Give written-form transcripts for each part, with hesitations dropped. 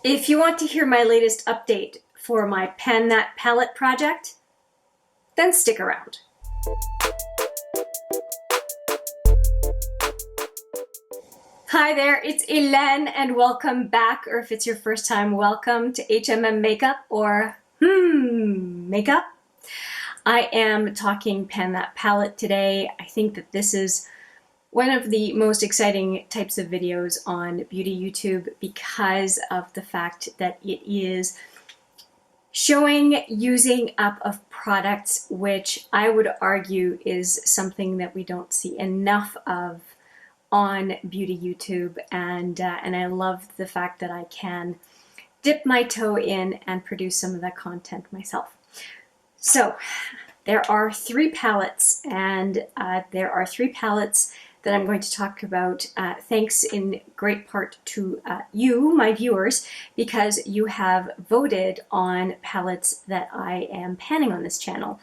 If you want to hear my latest update for my Pan That palette project, then stick around. Hi there, it's Hélène and welcome back, or if it's your first time, welcome to HMM Makeup or Makeup. I am talking Pan That palette today. I think that this is one of the most exciting types of videos on beauty YouTube because of the fact that it is showing using up of products, which I would argue is something that we don't see enough of on beauty YouTube, and I love the fact that I can dip my toe in and produce some of that content myself. So there are three palettes, and there are three palettes that I'm going to talk about, thanks in great part to you, my viewers, because you have voted on palettes that I am panning on this channel.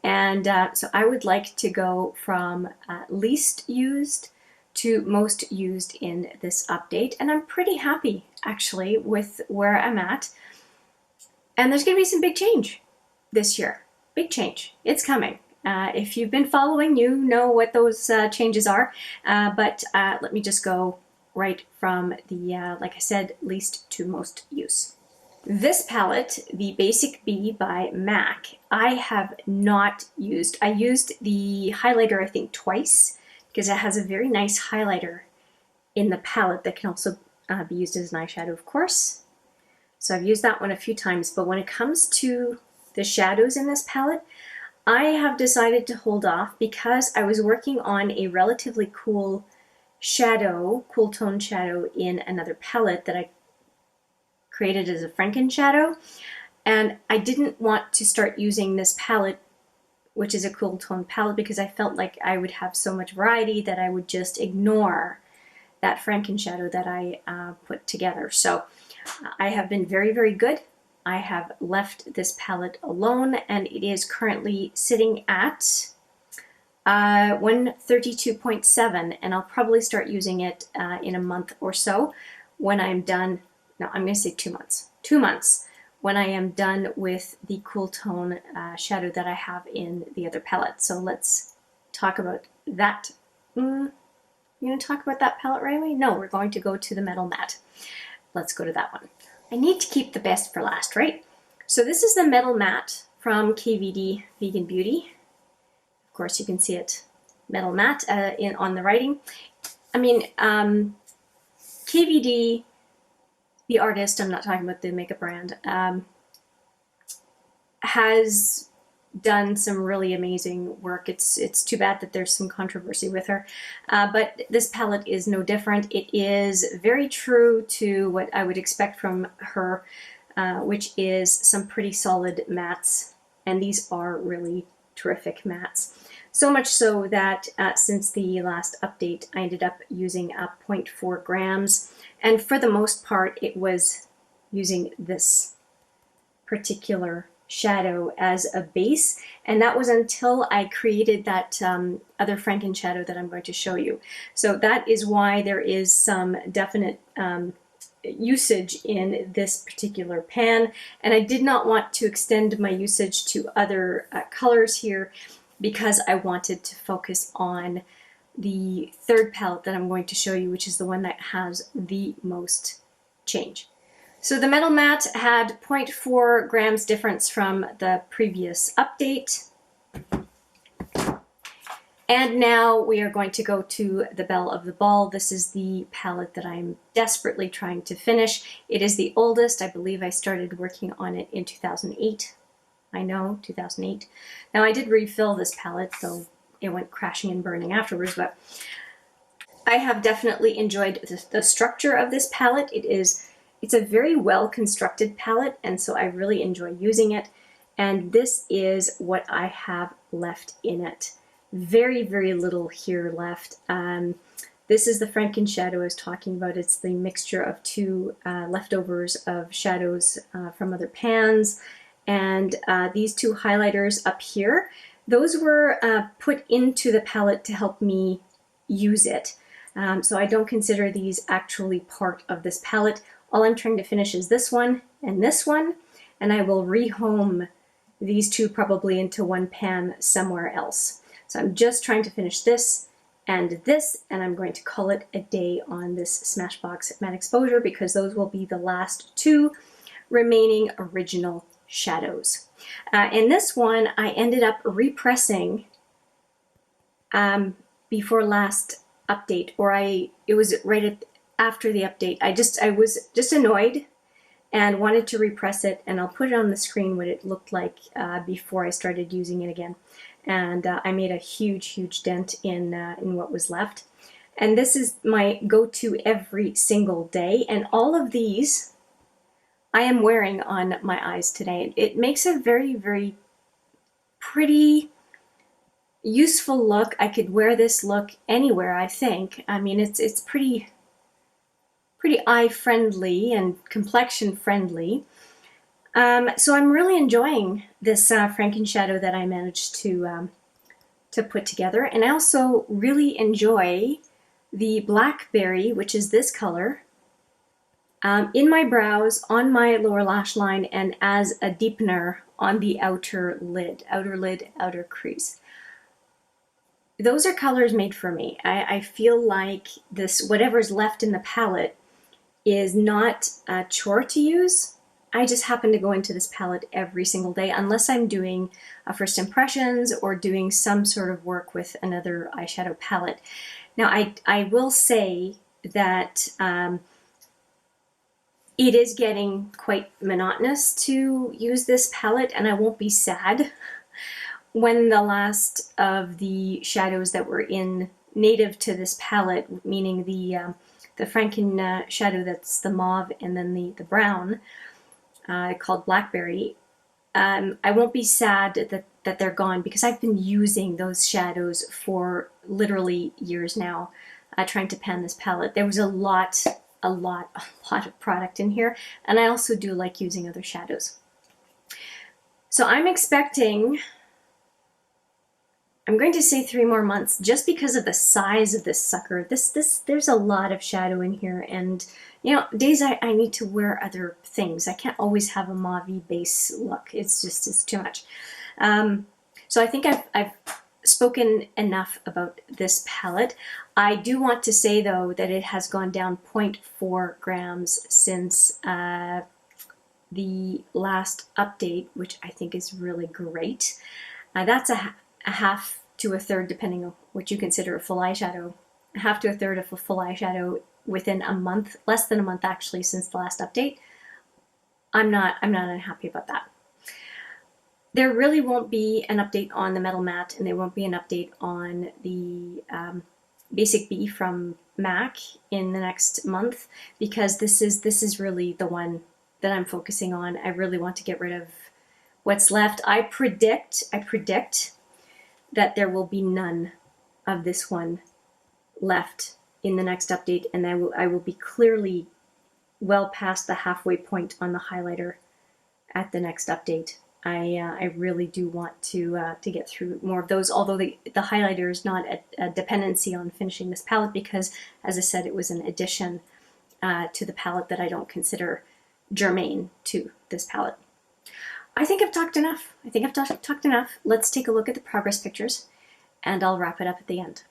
And so I would like to go from least used to most used in this update. And I'm pretty happy, actually, with where I'm at. And there's gonna be some big change this year. Big change, it's coming. If you've been following, you know what those changes are, but let me just go right from the, like I said, least to most use. This palette, the Basic B by MAC, I have not used. I used the highlighter, I think, twice, because it has a very nice highlighter in the palette that can also be used as an eyeshadow, of course. So I've used that one a few times, but when it comes to the shadows in this palette, I have decided to hold off because I was working on a relatively cool shadow, cool tone shadow in another palette that I created as a Franken shadow, and I didn't want to start using this palette, which is a cool tone palette, because I felt like I would have so much variety that I would just ignore that Franken shadow that I put together. So I have been very, very good. I have left this palette alone, and it is currently sitting at 132.7, and I'll probably start using it in a month or so when I'm done. No, I'm going to say 2 months. 2 months when I am done with the cool tone shadow that I have in the other palette. So let's talk about that. You're going to talk about that palette right away? No, we're going to go to the Metal Matte. Let's go to that one. I need to keep the best for last, right? So this is the Metal Matte from KVD Vegan Beauty. Of course, you can see it, Metal Matte, on the writing. I mean, KVD, the artist, I'm not talking about the makeup brand, has done some really amazing work. It's too bad that there's some controversy with her, but this palette is no different. It is very true to what I would expect from her, which is some pretty solid mattes, and these are really terrific mattes. So much so that since the last update, I ended up using 0.4 grams, and for the most part, it was using this particular shadow as a base, and that was until I created that other Franken shadow that I'm going to show you. So that is why there is some definite usage in this particular pan, and I did not want to extend my usage to other colors here because I wanted to focus on the third palette that I'm going to show you, which is the one that has the most change. So the Metal Matte had 0.4 grams difference from the previous update. And now we are going to go to the Belle of the Ball. This is the palette that I'm desperately trying to finish. It is the oldest. I believe I started working on it in 2008. I know, 2008. Now I did refill this palette, so it went crashing and burning afterwards, but I have definitely enjoyed the structure of this palette. It's a very well constructed palette, and so I really enjoy using it. And this is what I have left in it. Very, very little here left. This is the Franken shadow I was talking about. It's the mixture of two leftovers of shadows from other pans. And these two highlighters up here, those were put into the palette to help me use it. So I don't consider these actually part of this palette. All I'm trying to finish is this one, and I will rehome these two probably into one pan somewhere else. So I'm just trying to finish this, and I'm going to call it a day on this Smashbox Matte Exposure, because those will be the last two remaining original shadows. In this one, I ended up repressing before last update, or it was right after the update. I was just annoyed and wanted to repress it, and I'll put it on the screen what it looked like before I started using it again. And I made a huge dent in what was left. And this is my go-to every single day, and all of these I am wearing on my eyes today. It makes a very pretty, useful look. I could wear this look anywhere, I think. I mean, it's pretty eye friendly and complexion friendly. So I'm really enjoying this Franken shadow that I managed to put together. And I also really enjoy the Blackberry, which is this color, in my brows, on my lower lash line, and as a deepener on the outer lid, outer crease. Those are colors made for me. I feel like this, whatever's left in the palette, is not a chore to use. I just happen to go into this palette every single day, unless I'm doing first impressions or doing some sort of work with another eyeshadow palette. Now, I will say that it is getting quite monotonous to use this palette, and I won't be sad when the last of the shadows that were native to this palette, meaning the Franken shadow that's the mauve and then the brown, called Blackberry, I won't be sad that they're gone, because I've been using those shadows for literally years now, trying to pan this palette. There was a lot of product in here, and I also do like using other shadows. So I'm going to say 3 more months, just because of the size of this sucker. There's a lot of shadow in here, and you know, days I need to wear other things. I can't always have a mauve base look. It's too much. So I think I've spoken enough about this palette. I do want to say though that it has gone down 0.4 grams since the last update, which I think is really great. That's a half to a third, depending on what you consider a full eyeshadow. A half to a third of a full eyeshadow within a month, less than a month actually, since the last update. I'm not unhappy about that. There really won't be an update on the Metal Matte, and there won't be an update on the Basic B from MAC in the next month, because this is really the one that I'm focusing on. I really want to get rid of what's left. I predict that there will be none of this one left in the next update, and I will be clearly well past the halfway point on the highlighter at the next update. I really do want to get through more of those, although the highlighter is not a dependency on finishing this palette, because, as I said, it was an addition to the palette that I don't consider germane to this palette. I think I've talked enough. Talked enough. Let's take a look at the progress pictures, and I'll wrap it up at the end.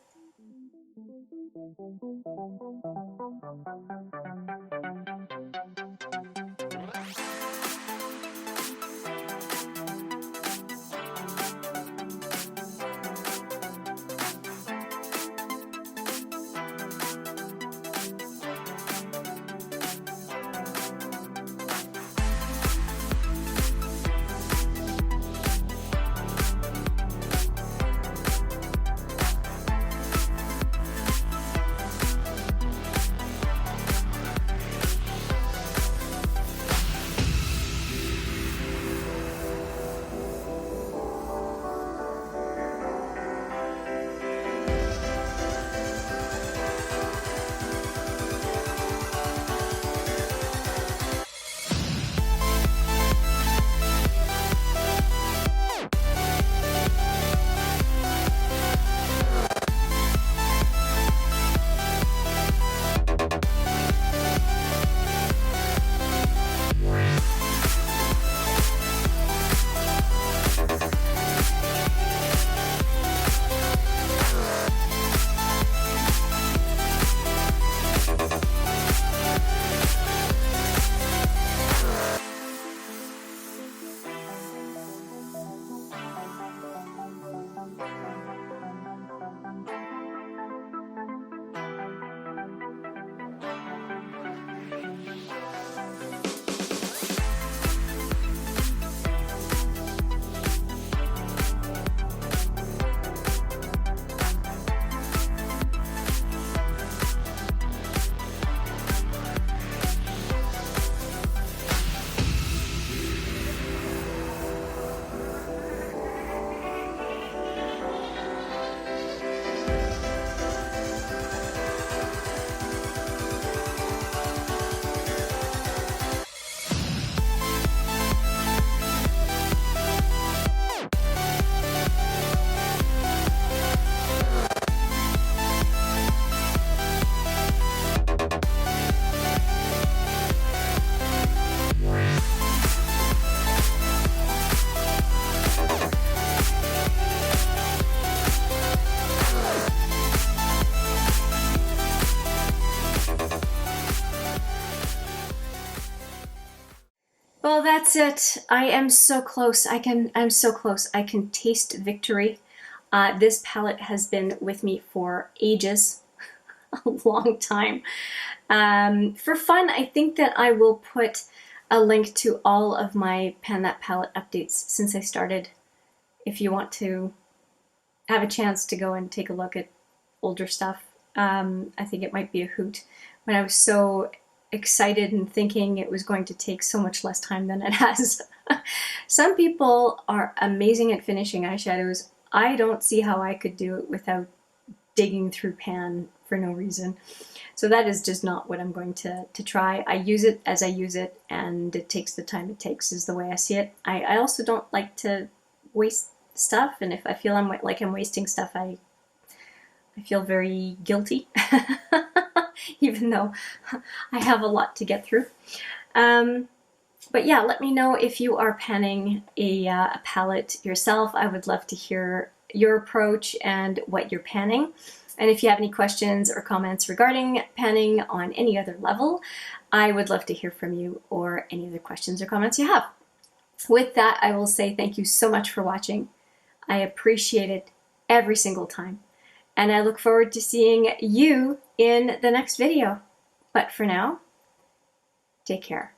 Well, that's it. I am so close. I'm so close. I can taste victory. This palette has been with me for ages, a long time. For fun, I think that I will put a link to all of my Pan That Palette updates since I started. If you want to have a chance to go and take a look at older stuff, I think it might be a hoot. When I was so excited and thinking it was going to take so much less time than it has. Some people are amazing at finishing eyeshadows. I don't see how I could do it without digging through pan for no reason. So that is just not what I'm going to try. I use it as I use it, and it takes the time it takes is the way I see it. I also don't like to waste stuff, and if I feel like I'm wasting stuff, I feel very guilty, even though I have a lot to get through. But yeah, let me know if you are panning a palette yourself. I would love to hear your approach and what you're panning. And if you have any questions or comments regarding panning on any other level, I would love to hear from you, or any other questions or comments you have. With that, I will say thank you so much for watching. I appreciate it every single time. And I look forward to seeing you in the next video. But for now, take care.